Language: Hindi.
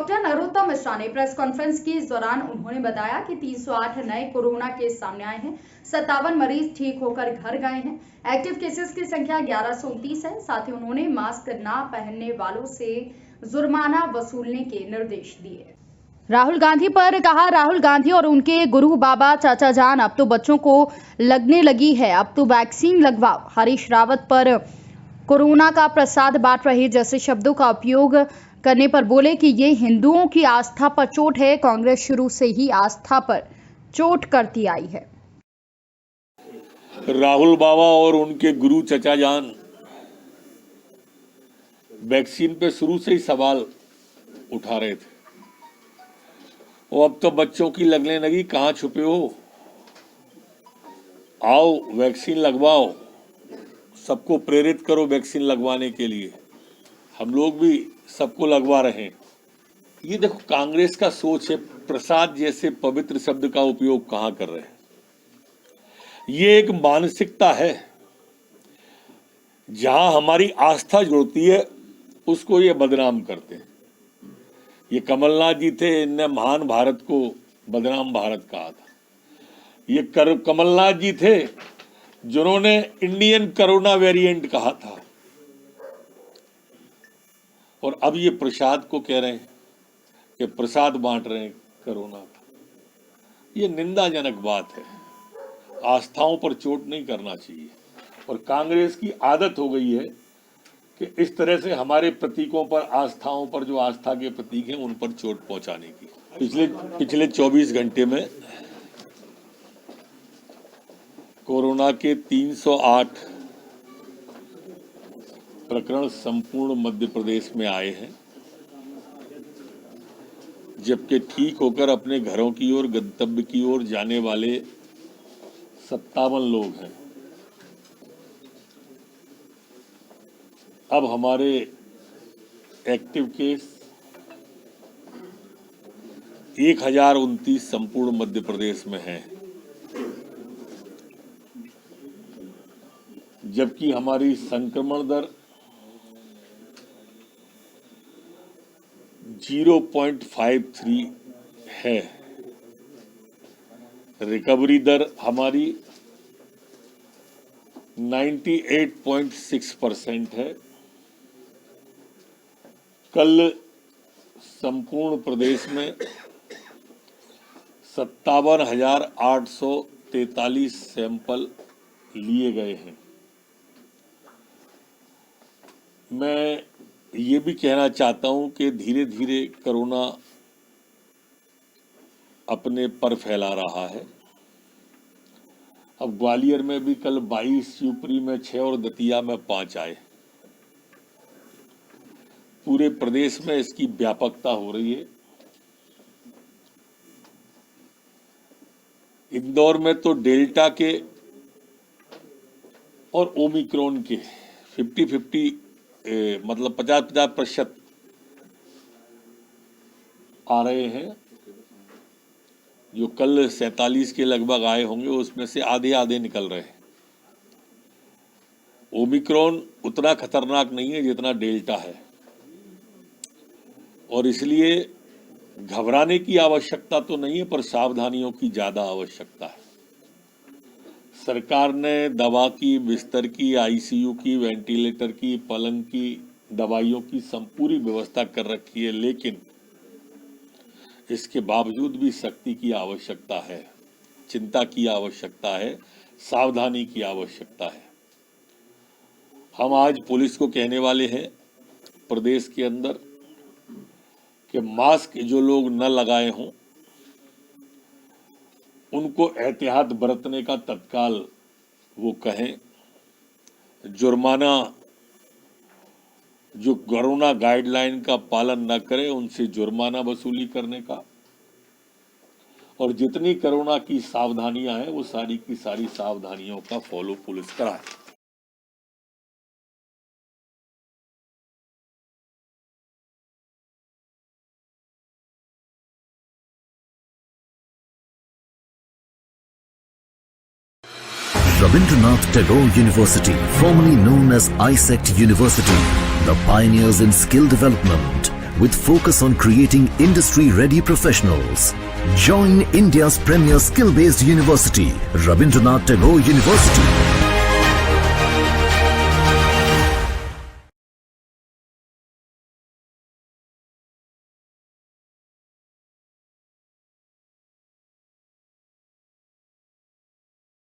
डॉक्टर नरोत्तम मिश्रा ने प्रेस कॉन्फ्रेंस के दौरान उन्होंने बताया कि 308 नए कोरोना केस सामने आए हैं। 57 मरीज ठीक होकर घर गए हैं। एक्टिव केसेस की संख्या 1129 है। साथ ही उन्होंने मास्क न पहनने वालों से जुर्माना वसूलने के निर्देश दिए। राहुल गांधी पर कहा, राहुल गांधी और उनके गुरु बाबा चाचा जान, अब तो बच्चों को लगने लगी है, अब तो वैक्सीन लगवाओ। हरीश रावत पर कोरोना का प्रसाद बांट रहे जैसे शब्दों का उपयोग करने पर बोले कि ये हिंदुओं की आस्था पर चोट है। कांग्रेस शुरू से ही आस्था पर चोट करती आई है। राहुल बाबा और उनके गुरु चचा जान वैक्सीन पे शुरू से ही सवाल उठा रहे थे। वो अब तो बच्चों की लगने लगी, कहाँ छुपे हो, आओ वैक्सीन लगवाओ, सबको प्रेरित करो वैक्सीन लगवाने के लिए। हम लोग भी सबको लगवा रहे हैं। ये देखो कांग्रेस का सोच है, प्रसाद जैसे पवित्र शब्द का उपयोग कहाँ कर रहे हैं। ये एक मानसिकता है, जहां हमारी आस्था जुड़ती है उसको ये बदनाम करते हैं। ये कमलनाथ जी थे, इनने महान भारत को बदनाम भारत कहा था। ये कमलनाथ जी थे जिन्होंने इंडियन कोरोना वेरिएंट कहा था। और अब ये प्रसाद को कह रहे हैं कि प्रसाद बांट रहे हैं कोरोना का। ये निंदाजनक बात है। आस्थाओं पर चोट नहीं करना चाहिए। और कांग्रेस की आदत हो गई है कि इस तरह से हमारे प्रतीकों पर, आस्थाओं पर, जो आस्था के प्रतीक हैं उन पर चोट पहुंचाने की। पिछले 24 घंटे में कोरोना के 308 प्रकरण संपूर्ण मध्य प्रदेश में आए हैं, जबकि ठीक होकर अपने घरों की ओर, गंतव्य की ओर जाने वाले 57 लोग हैं। अब हमारे एक्टिव केस 1029 संपूर्ण मध्य प्रदेश में हैं, जबकि हमारी संक्रमण दर 0.53 है। रिकवरी दर हमारी 98.6% है। कल संपूर्ण प्रदेश में 57,843 सैंपल लिए गए हैं। मैं ये भी कहना चाहता हूं कि धीरे धीरे कोरोना अपने पर फैला रहा है। अब ग्वालियर में भी कल 22, शिवपुरी में 6 और दतिया में 5 आए। पूरे प्रदेश में इसकी व्यापकता हो रही है। इंदौर में तो डेल्टा के और ओमिक्रॉन के 50-50 मतलब 50-50% आ रहे हैं। जो कल 47 के लगभग आए होंगे उसमें से आधे निकल रहे हैं। ओमिक्रॉन उतना खतरनाक नहीं है जितना डेल्टा है, और इसलिए घबराने की आवश्यकता तो नहीं है, पर सावधानियों की ज्यादा आवश्यकता है। सरकार ने दवा की, बिस्तर की, आईसीयू की, वेंटिलेटर की, पलंग की, दवाइयों की पूरी व्यवस्था कर रखी है, लेकिन इसके बावजूद भी सख्ती की आवश्यकता है, चिंता की आवश्यकता है, सावधानी की आवश्यकता है। हम आज पुलिस को कहने वाले हैं प्रदेश के अंदर कि मास्क जो लोग न लगाए हों उनको एहतियात बरतने का तत्काल वो कहें। जुर्माना, जो कोरोना गाइडलाइन का पालन न करे उनसे जुर्माना वसूली करने का, और जितनी कोरोना की सावधानियां हैं वो सारी की सारी सावधानियों का फॉलो पुलिस कराए। Rabindranath Tagore University, formerly known as ISECT University, the pioneers in skill development, with focus on creating industry-ready professionals. Join India's premier skill-based university, Rabindranath Tagore University.